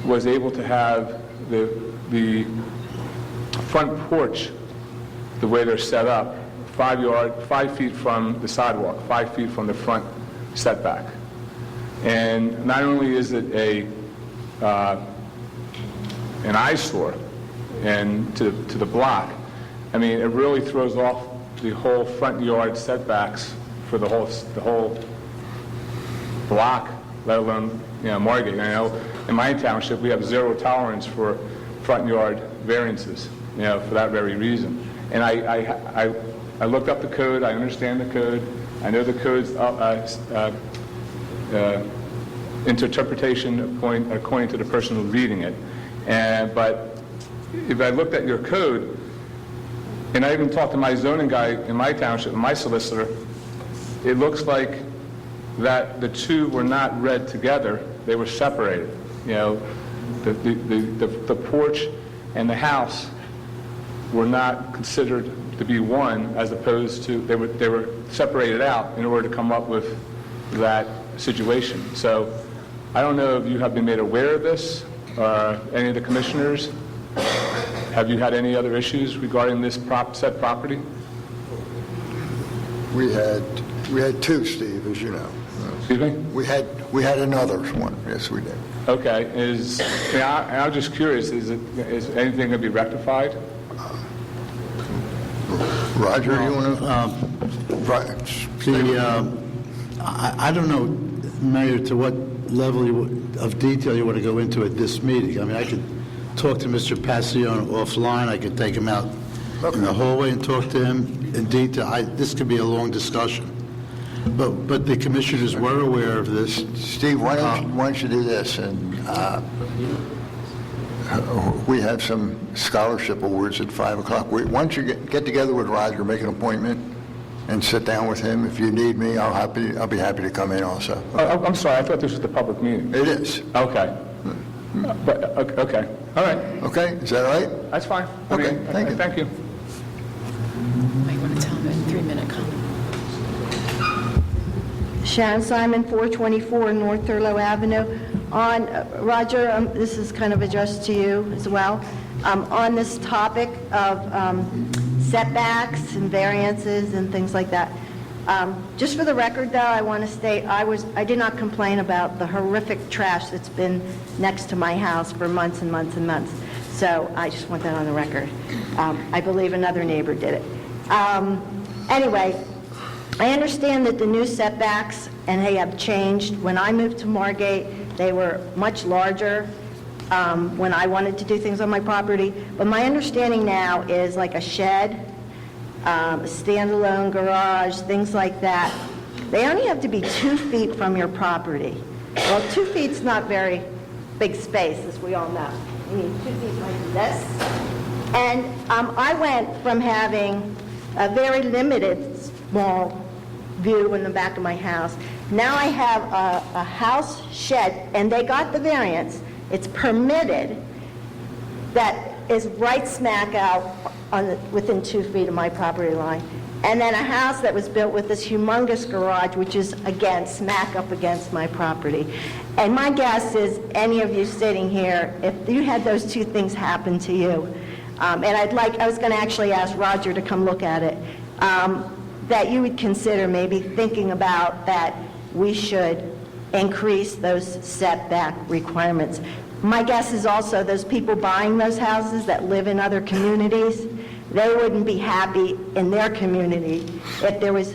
was able to have the front porch, the way they're set up, 5 feet from the sidewalk, 5 feet from the front setback. And not only is it an eyesore and to the block, I mean, it really throws off the whole front yard setbacks for the whole block, let alone, Margate. I know in my township, we have zero tolerance for front yard variances, for that very reason. And I looked up the code, I understand the code, I know the code's interpretation according to the person who's reading it. But if I looked at your code, and I even talked to my zoning guy in my township, my solicitor, it looks like that the two were not read together, they were separated. The porch and the house were not considered to be one, as opposed to, they were separated out in order to come up with that situation. So I don't know if you have been made aware of this, or any of the commissioners. Have you had any other issues regarding this said property? We had two, Steve, as you know. Excuse me? We had another one, yes, we did. Okay, I'm just curious, is anything going to be rectified? Roger, you want to? I don't know, Mayor, to what level of detail you want to go into at this meeting. I mean, I could talk to Mr. Passione offline. I could take him out in the hallway and talk to him in detail. This could be a long discussion. But the commissioners were aware of this. Steve, why don't you do this? And we have some scholarship awards at 5 o'clock. Why don't you get together with Roger, make an appointment, and sit down with him. If you need me, I'll be happy to come in also. I'm sorry, I thought this was the public meeting. It is. Okay. But, okay. All right. Okay, is that all right? That's fine. Okay, thank you. Thank you. Might want to tell them a 3-minute comment. Sharon Simon, 424 North Thurlow Avenue. Roger, this is kind of addressed to you as well. On this topic of setbacks and variances and things like that. Just for the record, though, I want to state I did not complain about the horrific trash that's been next to my house for months and months and months. So I just want that on the record. I believe another neighbor did it. Anyway, I understand that the new setbacks and they have changed. When I moved to Margate, they were much larger when I wanted to do things on my property. But my understanding now is like a shed, a standalone garage, things like that. They only have to be 2 feet from your property. Well, 2 feet's not very big space, as we all know. You need 2 feet like this. And I went from having a very limited, small view in the back of my house. Now I have a house shed, and they got the variance. It's permitted, that is right smack out within 2 feet of my property line. And then a house that was built with this humongous garage, which is, again, smack up against my property. And my guess is, any of you sitting here, if you had those two things happen to you, and I was going to actually ask Roger to come look at it, that you would consider maybe thinking about that we should increase those setback requirements. My guess is also those people buying those houses that live in other communities, they wouldn't be happy in their community if there was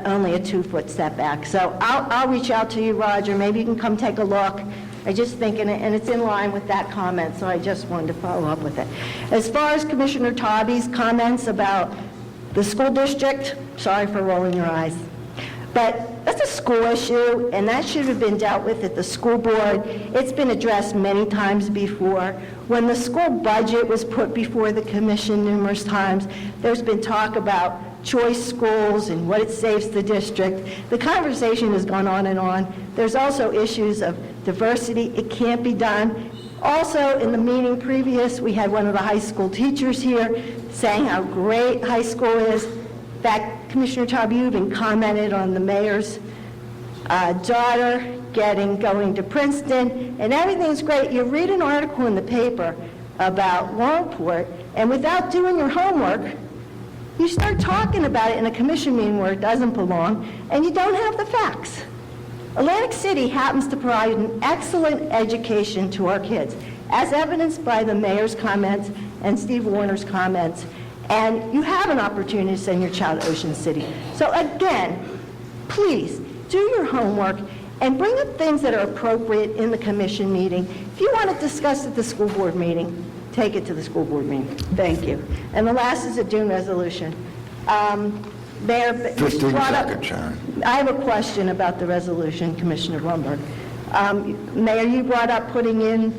only a 2-foot setback. So I'll reach out to you, Roger. Maybe you can come take a look. I just think, and it's in line with that comment, so I just wanted to follow up with it. As far as Commissioner Tobey's comments about the school district, sorry for rolling your eyes, but that's a school issue, and that should have been dealt with at the school board. It's been addressed many times before. When the school budget was put before the commission numerous times, there's been talk about choice schools and what it saves the district. The conversation has gone on and on. There's also issues of diversity. It can't be done. Also, in the meeting previous, we had one of the high school teachers here saying how great high school is. In fact, Commissioner Taub, you even commented on the mayor's daughter going to Princeton, and everything's great. You read an article in the paper about Longport, and without doing your homework, you start talking about it in a commission meeting where it doesn't belong, and you don't have the facts. Atlantic City happens to provide an excellent education to our kids, as evidenced by the mayor's comments and Steve Warner's comments, and you have an opportunity to send your child to Ocean City. So again, please, do your homework and bring up things that are appropriate in the commission meeting. If you want to discuss at the school board meeting, take it to the school board meeting. Thank you. And the last is a Dune resolution. Mayor, 15 seconds, Sharon. I have a question about the resolution, Commissioner Blumberg. Mayor, you brought up putting in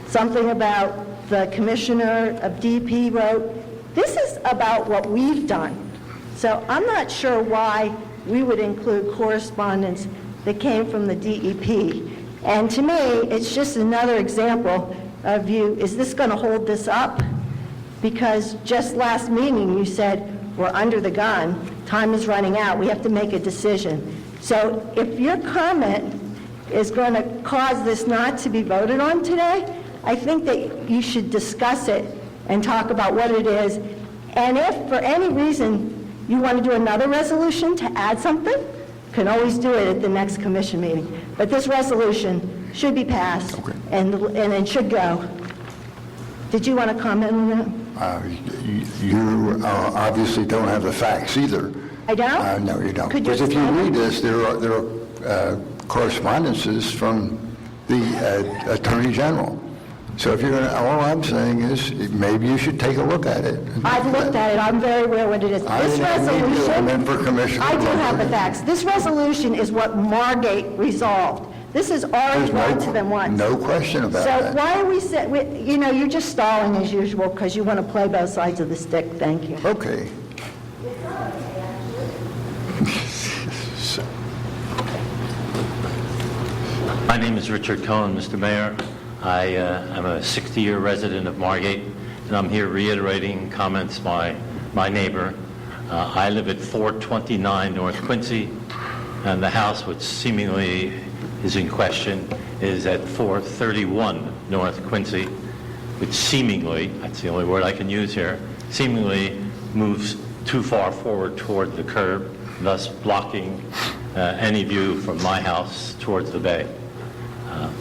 something about the commissioner of DP wrote. This is about what we've done. So I'm not sure why we would include correspondence that came from the DEP. And to me, it's just another example of is this going to hold this up? Because just last meeting you said, we're under the gun, time is running out, we have to make a decision. So if your comment is going to cause this not to be voted on today, I think that you should discuss it and talk about what it is. And if for any reason you want to do another resolution to add something, you can always do it at the next commission meeting. But this resolution should be passed, and it should go. Did you want to comment on that? You obviously don't have the facts either. I don't? No, you don't. Could you Because if you explain? read this, there are correspondences from the Attorney General. So if you're going to, all I'm saying is maybe you should take a look at it. I've looked at it. I'm very aware what it is. This resolution, I do have the facts. This resolution is what Margate resolved. This is already gone to them once. No question about that. So why are you're just stalling as usual because you want to play both sides of the stick. Thank you. Okay. My name is Richard Cohen, Mr. Mayor. I am a 60-year resident of Margate, and I'm here reiterating comments by my neighbor. I live at 429 North Quincy, and the house which seemingly is in question is at 431 North Quincy, which seemingly, that's the only word I can use here, seemingly moves too far forward toward the curb, thus blocking any view from my house towards the bay.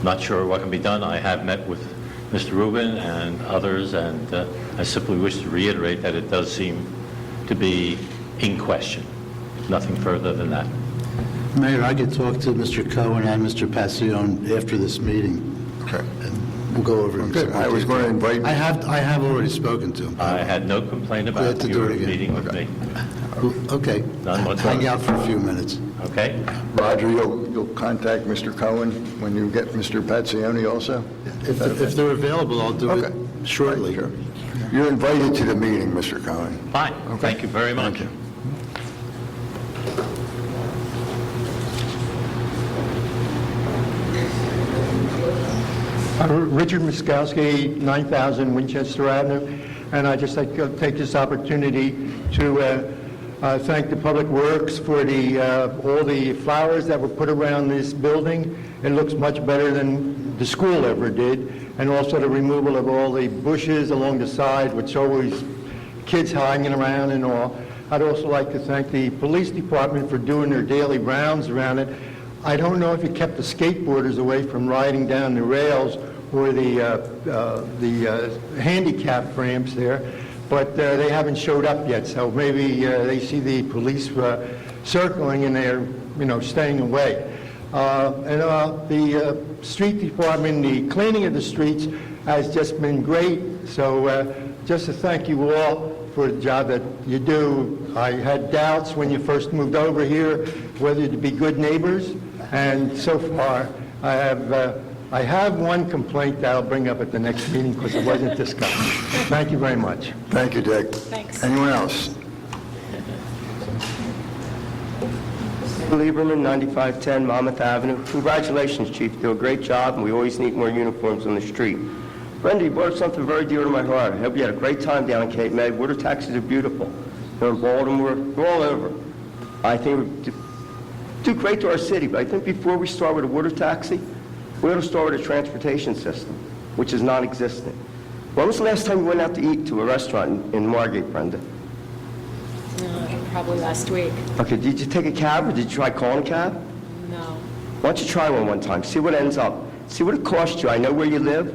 Not sure what can be done. I have met with Mr. Rubin and others, and I simply wish to reiterate that it does seem to be in question. Nothing further than that. Mayor, I could talk to Mr. Cohen and Mr. Passione after this meeting. Okay. And we'll go over Okay. I was going to invite... I have already spoken to him. I had no complaint about your meeting with me. Okay. None whatsoever. Hang out for a few minutes. Okay. Roger, you'll contact Mr. Cohen when you get Mr. Patsioni also? If they're available, I'll do it shortly. Sure. You're invited to the meeting, Mr. Cohen. Fine. Okay. Thank you very much. Thank you. Richard Miskowski, 9000 Winchester Avenue, and I'd just like to take this opportunity to thank the Public Works for all the flowers that were put around this building. It looks much better than the school ever did, and also the removal of all the bushes along the side, which always kids hanging around and all. I'd also like to thank the police department for doing their daily rounds around it. I don't know if it kept the skateboarders away from riding down the rails or the handicap ramps there, but they haven't showed up yet. So maybe they see the police circling and they're, staying away. And the street department, the cleaning of the streets has just been great. So just to thank you all for the job that you do. I had doubts when you first moved over here whether to be good neighbors. And so far, I have one complaint that I'll bring up at the next meeting because it wasn't discussed. Thank you very much. Thank you, Dick. Thanks. Anyone else? Lieberman, 9510 Monmouth Avenue. Congratulations, Chief. You do a great job, and we always need more uniforms on the street. Brenda, you brought up something very dear to my heart. I hope you had a great time down in Cape May. Water taxis are beautiful. they're in Baltimore, they're all over. I think we do great to our city, but I think before we start with a water taxi, we ought to start with a transportation system, which is non-existent. When was the last time you went out to eat to a restaurant in Margate, Brenda? Probably last week. Okay, did you take a cab or did you try calling a cab? No. Why don't you try one time, see what ends up. See what it costs you, I know where you live,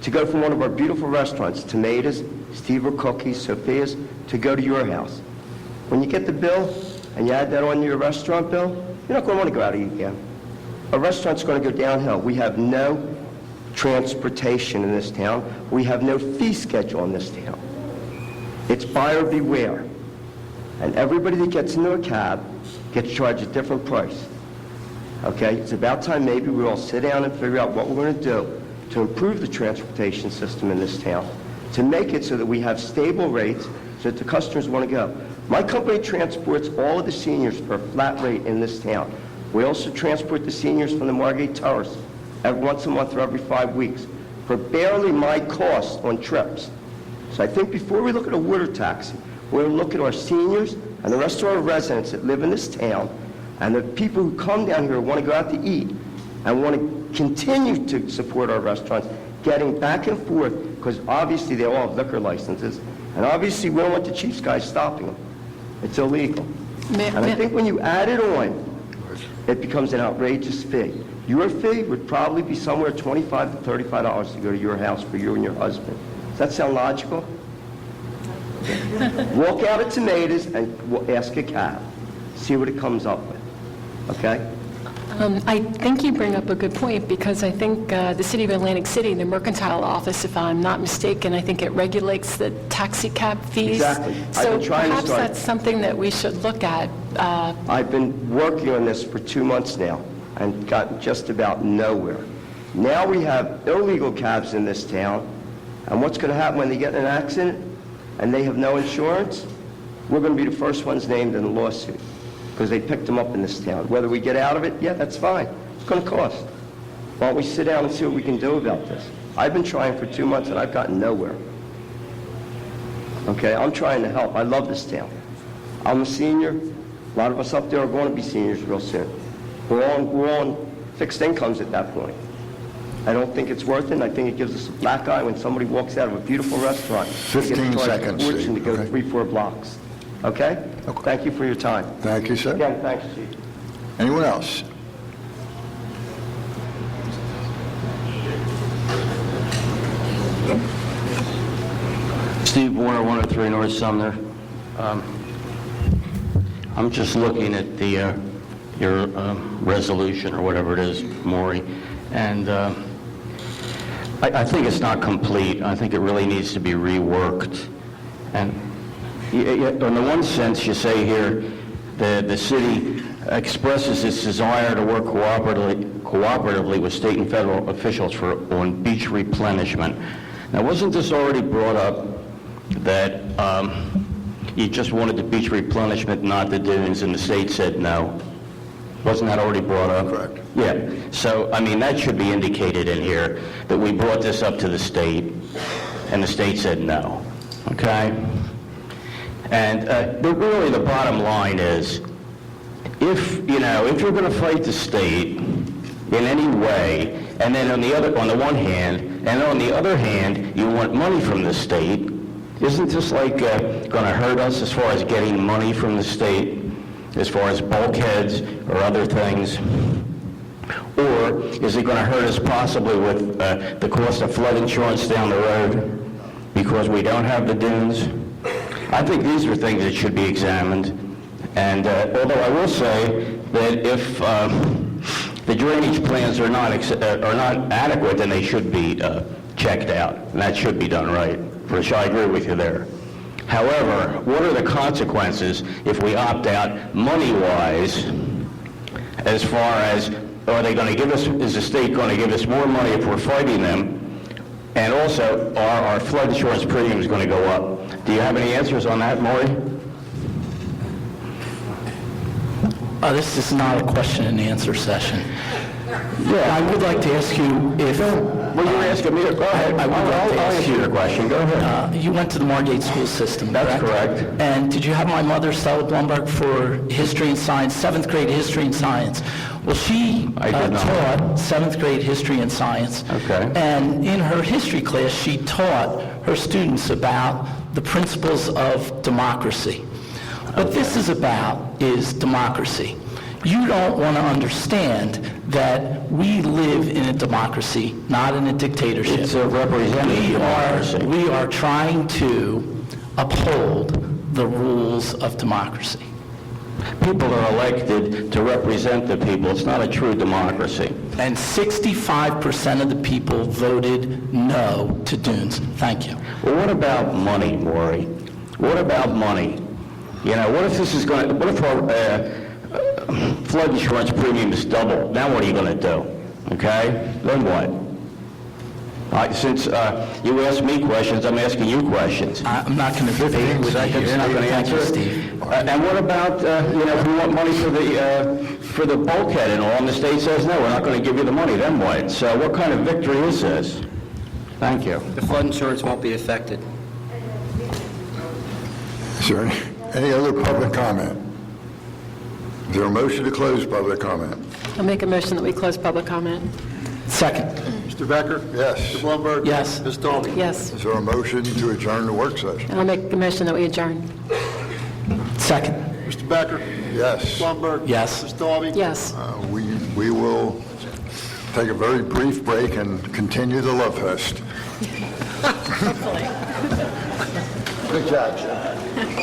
to go from one of our beautiful restaurants, Tomatoes, Steve Cookies, Sophia's, to go to your house. When you get the bill and you add that on your restaurant bill, you're not going to want to go out and eat again. Our restaurant's going to go downhill. We have no transportation in this town. We have no fee schedule in this town. It's buyer beware. And everybody that gets into a cab gets charged a different price. Okay? It's about time maybe we all sit down and figure out what we're going to do to improve the transportation system in this town, to make it so that we have stable rates so that the customers want to go. My company transports all of the seniors for a flat rate in this town. We also transport the seniors from the Margate Terrace once a month or every 5 weeks for barely my cost on trips. So I think before we look at a water taxi, we'll look at our seniors and the rest of our residents that live in this town and the people who come down here and want to go out to eat and want to continue to support our restaurants, getting back and forth, because obviously they all have liquor licenses, and obviously we don't want the Chiefs guys stopping them. It's illegal. And I think when you add it on, it becomes an outrageous fee. Your fee would probably be somewhere $25 to $35 to go to your house for you and your husband. Does that sound logical? Walk out at Tomatoes and ask a cab. See what it comes up with. Okay? I think you bring up a good point, because I think the City of Atlantic City, the Mercantile Office, if I'm not mistaken, I think it regulates the taxi cab fees. Exactly. I've So been trying to perhaps start. that's something that we should look at. I've been working on this for 2 months now and gotten just about nowhere. Now we have illegal cabs in this town, and what's going to happen when they get in an accident and they have no insurance? We're going to be the first ones named in the lawsuit because they picked them up in this town. Whether we get out of it, yeah, that's fine. It's going to cost. Why don't we sit down and see what we can do about this? I've been trying for 2 months and I've gotten nowhere. Okay, I'm trying to help. I love this town. I'm a senior. A lot of us up there are going to be seniors real soon. We're on fixed incomes at that point. I don't think it's worth it. I think it gives us a black eye when somebody walks out of a beautiful restaurant. 15 seconds, A fortune Steve. to go Okay. 3-4 blocks. Okay? Thank you for your time. Thank you, sir. Again, thanks, Chief. Anyone else? Steve Warner, 103 North Sumner. I'm just looking at your resolution, or whatever it is, Maury, and I think it's not complete. I think it really needs to be reworked. And in the one sense, you say here, the city expresses its desire to work cooperatively with state and federal officials on beach replenishment. Now, wasn't this already brought up that you just wanted the beach replenishment, not the dunes, and the state said no? Wasn't that already brought up? Correct. Yeah. So, I mean, that should be indicated in here, that we brought this up to the state, and the state said no. Okay? And really, the bottom line is, if you're going to fight the state in any way, and then on the one hand, and on the other hand, you want money from the state, isn't this like going to hurt us as far as getting money from the state, as far as bulkheads or other things? Or is it going to hurt us possibly with the cost of flood insurance down the road because we don't have the dunes? I think these are things that should be examined. And although I will say that if the drainage plans are not adequate, then they should be checked out, and that should be done right. Which I agree with you there. However, what are the consequences if we opt out money-wise, as far as, are they going to give us, is the state going to give us more money if we're fighting them? And also, are our flood insurance premiums going to go up? Do you have any answers on that, Maury? This is not a question and answer session. Yeah, I would like to ask you if... Well, you're asking me, go ahead. I would like to I'll ask answer you your question, go ahead. You went to the Margate school system, That's correct. And did you have my mother, Stella Blumberg, for history and science, 7th grade history and science? Well, she I did not. taught 7th grade history and science. Okay. And in her history class, she taught her students about the principles of democracy. What this is about is democracy. You don't want to understand that we live in a democracy, not in a dictatorship. It's a representative democracy. We are trying to uphold the rules of democracy. People are elected to represent the people. It's not a true democracy. And 65% of the people voted no to Dunes. Thank you. Well, what about money, Maury? What about money? You know, what if this is going? What if our flood insurance premium is double? Now what are you going to do? Okay? Then what? Since you asked me questions, I'm asking you questions. I'm not going to debate with you. You're not going to answer it? Steve. And what about, if we want money for the bulkhead and all, and the state says, no, we're not going to give you the money, then what? So what kind of victory is this? Thank you. The flood insurance won't be affected. Is there any other public comment? Is there a motion to close public comment? I'll make a motion that we close public comment. Second. Mr. Becker? Yes. Mr. Blumberg? Yes. Ms. Dalby? Yes. Is there a motion to adjourn the work session? I'll make a motion that we adjourn. Second. Mr. Becker? Yes. Blumberg? Yes. Ms. Dalby? Yes. We will take a very brief break and continue the love fest. Good job, Jim.